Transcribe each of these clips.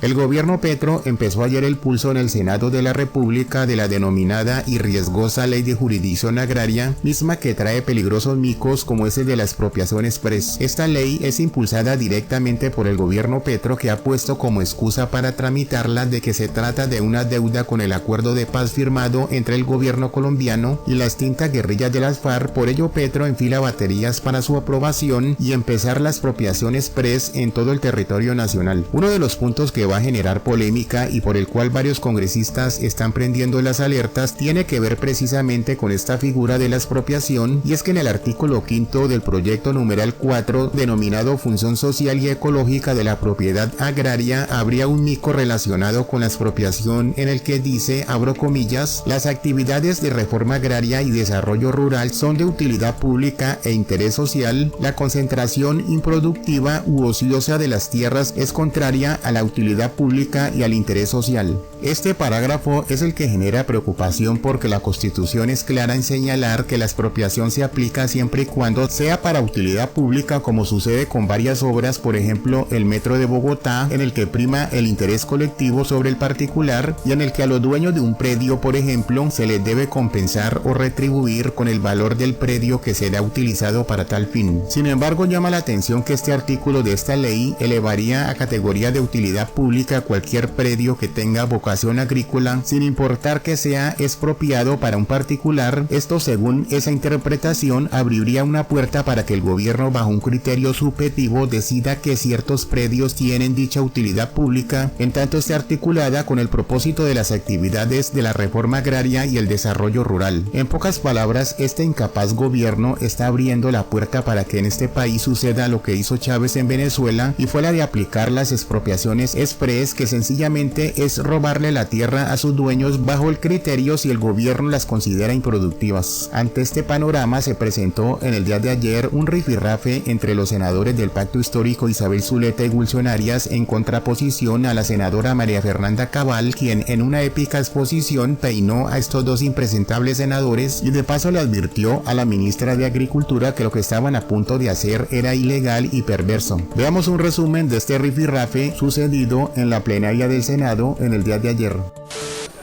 El gobierno Petro empezó ayer el pulso en el Senado de la República de la denominada y riesgosa Ley de Jurisdicción Agraria, misma que trae peligrosos micos como ese de la expropiación express. Esta ley es impulsada directamente por el gobierno Petro, que ha puesto como excusa para tramitarla de que se trata de una deuda con el acuerdo de paz firmado entre el gobierno colombiano y la extinta guerrilla de las FARC. Por ello Petro enfila baterías para su aprobación y empezar la expropiación express en todo el territorio nacional. Uno de los puntos que va a generar polémica y por el cual varios congresistas están prendiendo las alertas tiene que ver precisamente con esta figura de la expropiación, y es que en el artículo 5 del proyecto numeral 4 denominado Función Social y Ecológica de la Propiedad Agraria habría un mico relacionado con la expropiación en el que dice, abro comillas, las actividades de reforma agraria y desarrollo rural son de utilidad pública e interés social, la concentración improductiva u ociosa de las tierras es contraria a la utilidad pública y al interés social. Este parágrafo es el que genera preocupación porque la Constitución es clara en señalar que la expropiación se aplica siempre y cuando sea para utilidad pública, como sucede con varias obras, por ejemplo el Metro de Bogotá, en el que prima el interés colectivo sobre el particular y en el que a los dueños de un predio, por ejemplo, se les debe compensar o retribuir con el valor del predio que será utilizado para tal fin. Sin embargo, llama la atención que este artículo de esta ley elevaría a categoría de utilidad pública cualquier predio que tenga vocación agrícola, sin importar que sea expropiado para un particular. Esto, según esa interpretación, abriría una puerta para que el gobierno, bajo un criterio subjetivo, decida que ciertos predios tienen dicha utilidad pública, en tanto esté articulada con el propósito de las actividades de la reforma agraria y el desarrollo rural. En pocas palabras, este incapaz gobierno está abriendo la puerta para que en este país suceda lo que hizo Chávez en Venezuela, y fue la de aplicar las expropiaciones express, que sencillamente es robarle la tierra a sus dueños bajo el criterio si el gobierno las considera improductivas. Ante este panorama se presentó en el día de ayer un rifirrafe entre los senadores del Pacto Histórico Isabel Zuleta y Wilson Arias, en contraposición a la senadora María Fernanda Cabal, quien en una épica exposición peinó a estos dos impresentables senadores y de paso le advirtió a la ministra de Agricultura que lo que estaban a punto de hacer era ilegal y perverso. Veamos un resumen de este rifirrafe sucedido en la plenaria del Senado en el día de ayer.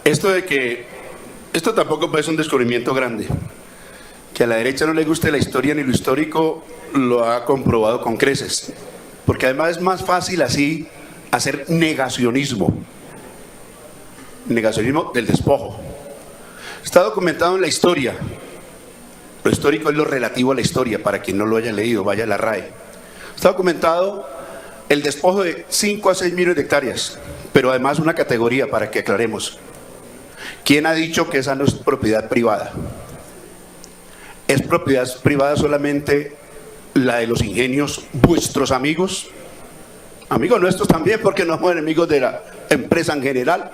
Esto tampoco es un descubrimiento grande. Que a la derecha no le guste la historia ni lo histórico lo ha comprobado con creces. Porque además es más fácil así hacer negacionismo. Negacionismo del despojo. Está documentado en la historia. Lo histórico es lo relativo a la historia, para quien no lo haya leído, vaya a la RAE. Está documentado el despojo de 5 a 6 millones de hectáreas, pero además una categoría para que aclaremos. ¿Quién ha dicho que esa no es propiedad privada? ¿Es propiedad privada solamente la de los ingenios, vuestros amigos? Amigos nuestros también, porque no somos enemigos de la empresa en general,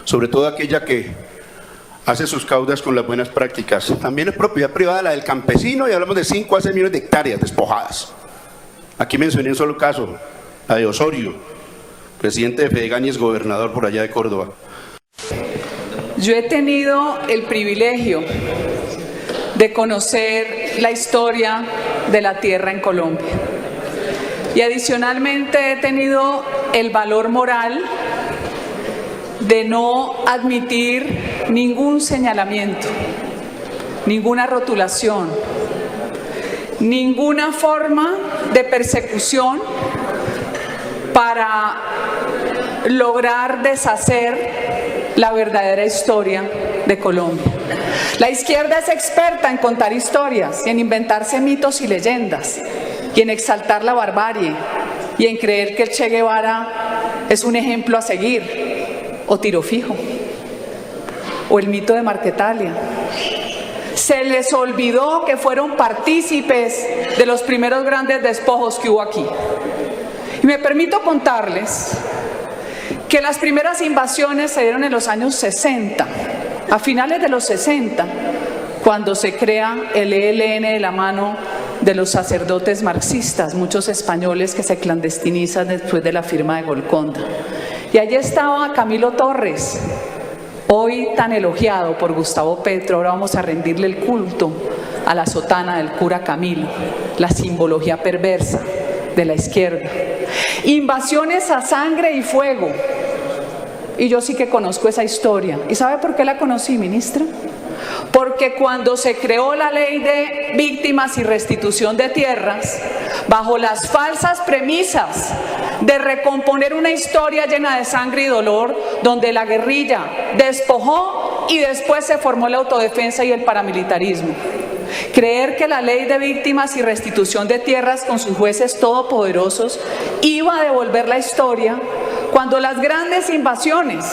sobre todo aquella que hace sus caudas con las buenas prácticas. También es propiedad privada la del campesino, y hablamos de 5 a 6 millones de hectáreas despojadas. Aquí mencioné un solo caso, la de Osorio, presidente de Fedegañez, gobernador por allá de Córdoba. Yo he tenido el privilegio de conocer la historia de la tierra en Colombia, y adicionalmente he tenido el valor moral de no admitir ningún señalamiento, ninguna rotulación, ninguna forma de persecución para lograr deshacer la verdadera historia de Colombia. La izquierda es experta en contar historias y en inventarse mitos y leyendas y en exaltar la barbarie y en creer que el Che Guevara es un ejemplo a seguir, o Tiro Fijo, o el mito de Marquetalia. Se les olvidó que fueron partícipes de los primeros grandes despojos que hubo aquí. Y me permito contarles que las primeras invasiones se dieron en los años 60, a finales de los 60, cuando se crea el ELN de la mano de los sacerdotes marxistas, muchos españoles que se clandestinizan después de la firma de Golconda. Y allí estaba Camilo Torres, hoy tan elogiado por Gustavo Petro. Ahora vamos a rendirle el culto a la sotana del cura Camilo, la simbología perversa de la izquierda. Invasiones a sangre y fuego. Y yo sí que conozco esa historia. ¿Y sabe por qué la conocí, ministra? Porque cuando se creó la ley de víctimas y restitución de tierras, bajo las falsas premisas de recomponer una historia llena de sangre y dolor, donde la guerrilla despojó y después se formó la autodefensa y el paramilitarismo. Creer que la ley de víctimas y restitución de tierras con sus jueces todopoderosos iba a devolver la historia, cuando las grandes invasiones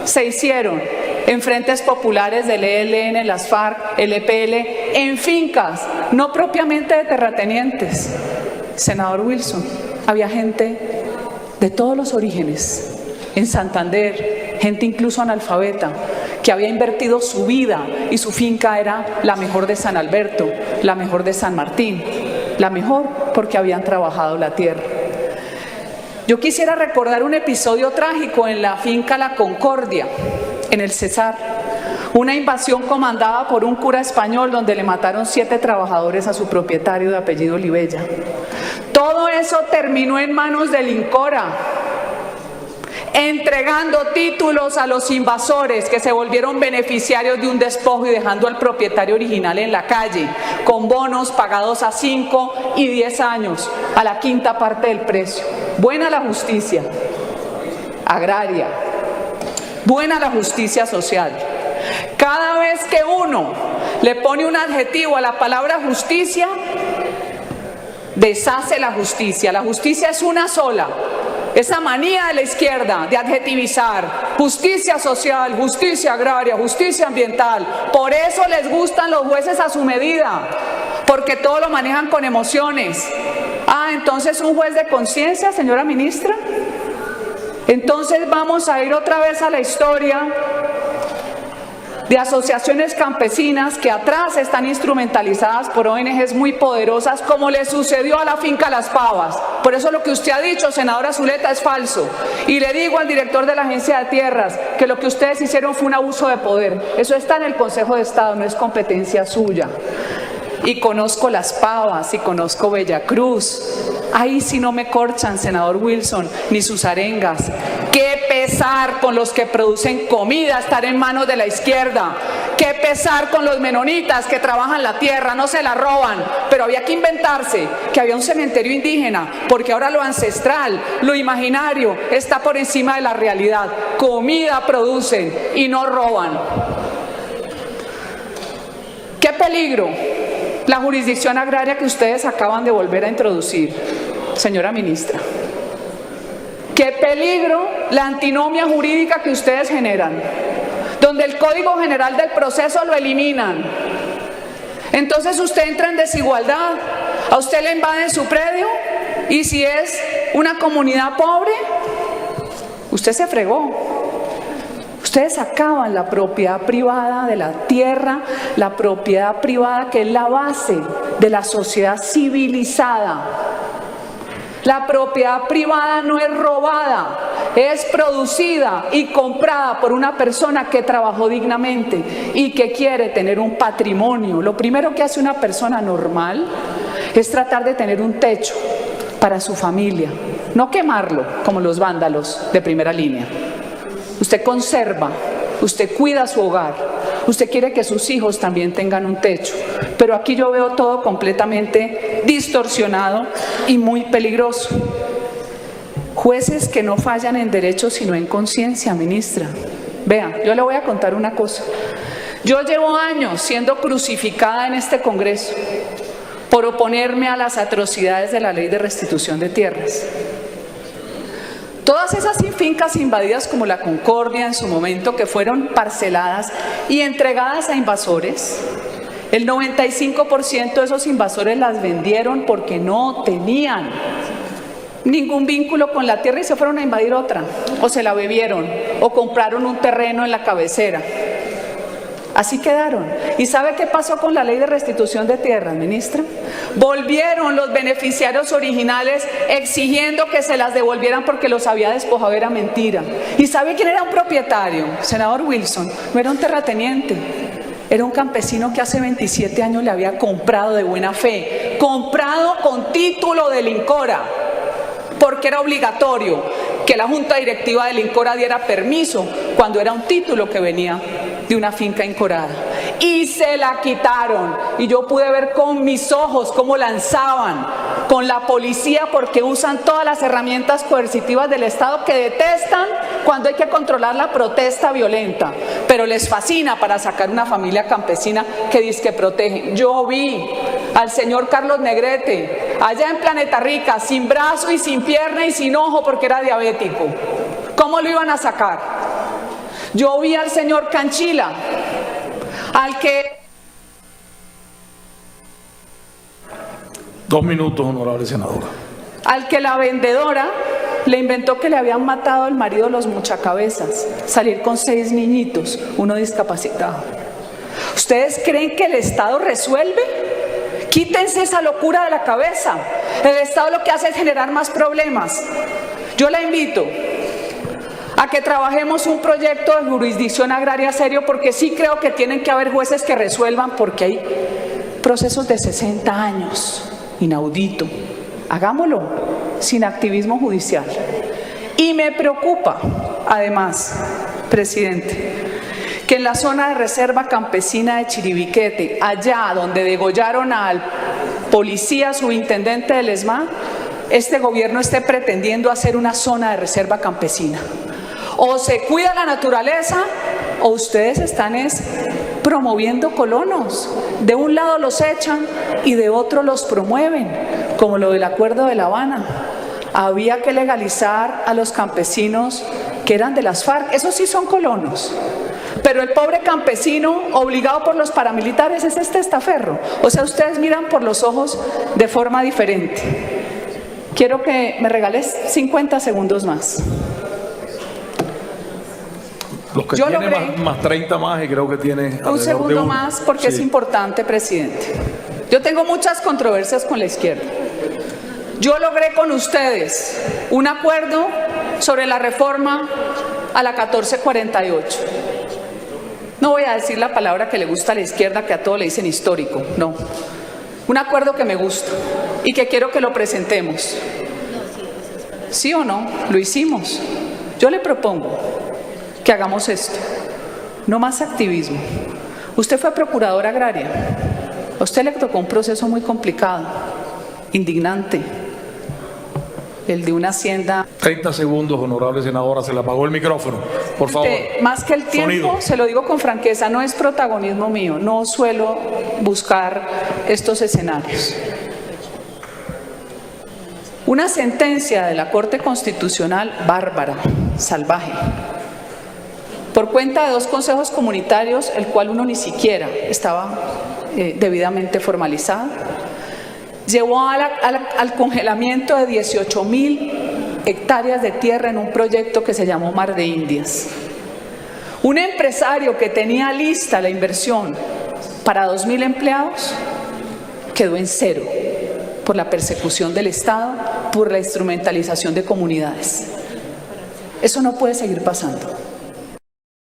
se hicieron en frentes populares del ELN, las FARC, el EPL, en fincas, no propiamente de terratenientes. Senador Wilson, había gente de todos los orígenes, en Santander, gente incluso analfabeta, que había invertido su vida y su finca era la mejor de San Alberto, la mejor de San Martín, la mejor porque habían trabajado la tierra. Yo quisiera recordar un episodio trágico en la finca La Concordia, en el Cesar, una invasión comandada por un cura español donde le mataron 7 trabajadores a su propietario de apellido Olivella. Todo eso terminó en manos del INCORA, entregando títulos a los invasores que se volvieron beneficiarios de un despojo y dejando al propietario original en la calle, con bonos pagados a 5 y 10 años, a la quinta parte del precio. Buena la justicia agraria, buena la justicia social. Cada vez que uno le pone un adjetivo a la palabra justicia, deshace la justicia. La justicia es una sola. Esa manía de la izquierda de adjetivizar justicia social, justicia agraria, justicia ambiental. Por eso les gustan los jueces a su medida, porque todo lo manejan con emociones. Ah, entonces un juez de conciencia, señora ministra. Entonces vamos a ir otra vez a la historia de asociaciones campesinas que atrás están instrumentalizadas por ONGs muy poderosas, como le sucedió a la finca Las Pavas. Por eso lo que usted ha dicho, senadora Zuleta, es falso. Y le digo al director de la Agencia de Tierras que lo que ustedes hicieron fue un abuso de poder. Eso está en el Consejo de Estado, no es competencia suya. Y conozco Las Pavas y conozco Bellacruz. Ahí sí no me corchan, senador Wilson, ni sus arengas. Qué pesar con los que producen comida estar en manos de la izquierda. Qué pesar con los menonitas que trabajan la tierra, no se la roban. Pero había que inventarse que había un cementerio indígena, porque ahora lo ancestral, lo imaginario, está por encima de la realidad. Comida producen y no roban. ¡Qué peligro! La jurisdicción agraria que ustedes acaban de volver a introducir, señora ministra. ¡Qué peligro la antinomia jurídica que ustedes generan! Donde el Código General del Proceso lo eliminan. Entonces usted entra en desigualdad. A usted le invaden su predio y si es una comunidad pobre, usted se fregó. Ustedes acaban la propiedad privada de la tierra, la propiedad privada que es la base de la sociedad civilizada. La propiedad privada no es robada, es producida y comprada por una persona que trabajó dignamente y que quiere tener un patrimonio. Lo primero que hace una persona normal es tratar de tener un techo para su familia, no quemarlo como los vándalos de primera línea. Usted conserva, usted cuida su hogar, usted quiere que sus hijos también tengan un techo. Pero aquí yo veo todo completamente distorsionado y muy peligroso. Jueces que no fallan en derecho sino en conciencia, ministra. Vea, yo le voy a contar una cosa. Yo llevo años siendo crucificada en este Congreso por oponerme a las atrocidades de la ley de restitución de tierras. Todas esas fincas invadidas como La Concordia en su momento, que fueron parceladas y entregadas a invasores, el 95% de esos invasores las vendieron porque no tenían ningún vínculo con la tierra y se fueron a invadir otra, o se la bebieron, o compraron un terreno en la cabecera. Así quedaron. ¿Y sabe qué pasó con la ley de restitución de tierras, ministra? Volvieron los beneficiarios originales exigiendo que se las devolvieran porque los había despojado, era mentira. ¿Y sabe quién era un propietario? Senador Wilson, no era un terrateniente, Era un campesino que hace 27 años le había comprado de buena fe, comprado con título del INCORA, porque era obligatorio que la junta directiva del INCORA diera permiso cuando era un título que venía de una finca incorada. Y se la quitaron. Y yo pude ver con mis ojos cómo lanzaban con la policía, porque usan todas las herramientas coercitivas del Estado que detestan cuando hay que controlar la protesta violenta, pero les fascina para sacar una familia campesina que dice que protegen. Yo vi al señor Carlos Negrete allá en Planeta Rica, sin brazo y sin pierna y sin ojo porque era diabético. ¿Cómo lo iban a sacar? Yo vi al señor Canchila, al que... 2 minutos, honorable senadora. Al que la vendedora le inventó que le habían matado al marido los muchacabezas, salir con 6 niñitos, uno discapacitado. ¿Ustedes creen que el Estado resuelve? Quítense esa locura de la cabeza. El Estado lo que hace es generar más problemas. Yo la invito a que trabajemos un proyecto de jurisdicción agraria serio, porque sí creo que tienen que haber jueces que resuelvan, porque hay procesos de 60 años, inaudito. Hagámoslo sin activismo judicial. Y me preocupa, además, presidente, que en la zona de reserva campesina de Chiribiquete, allá donde degollaron al policía subintendente del ESMAD, este gobierno esté pretendiendo hacer una zona de reserva campesina. O se cuida la naturaleza, o ustedes están promoviendo colonos. De un lado los echan y de otro los promueven, como lo del Acuerdo de La Habana. Había que legalizar a los campesinos que eran de las FARC, esos sí son colonos. Pero el pobre campesino obligado por los paramilitares es este testaferro. O sea, ustedes miran por los ojos de forma diferente. Quiero que me regales 50 segundos más. Los que Yo tiene logré más 30 más, y creo que tiene un segundo más, porque sí. es importante, presidente. Yo tengo muchas controversias con la izquierda. Yo logré con ustedes un acuerdo sobre la reforma a la 1448. No voy a decir la palabra que le gusta a la izquierda, que a todo le dicen histórico, no. Un acuerdo que me gusta y que quiero que lo presentemos. ¿Sí o no? Lo hicimos. Yo le propongo que hagamos esto. No más activismo. Usted fue procuradora agraria. A usted le tocó un proceso muy complicado, indignante, el de una hacienda. 30 segundos, honorable senadora, se le apagó el micrófono, por favor. Más que el tiempo, Sonido. se lo digo con franqueza, no es protagonismo mío, no suelo buscar estos escenarios. Una sentencia de la Corte Constitucional bárbara, salvaje, por cuenta de 2 consejos comunitarios, el cual uno ni siquiera estaba debidamente formalizado, llevó al congelamiento de 18.000 hectáreas de tierra en un proyecto que se llamó Mar de Indias. Un empresario que tenía lista la inversión para 2.000 empleados quedó en 0 por la persecución del Estado, por la instrumentalización de comunidades. Eso no puede seguir pasando.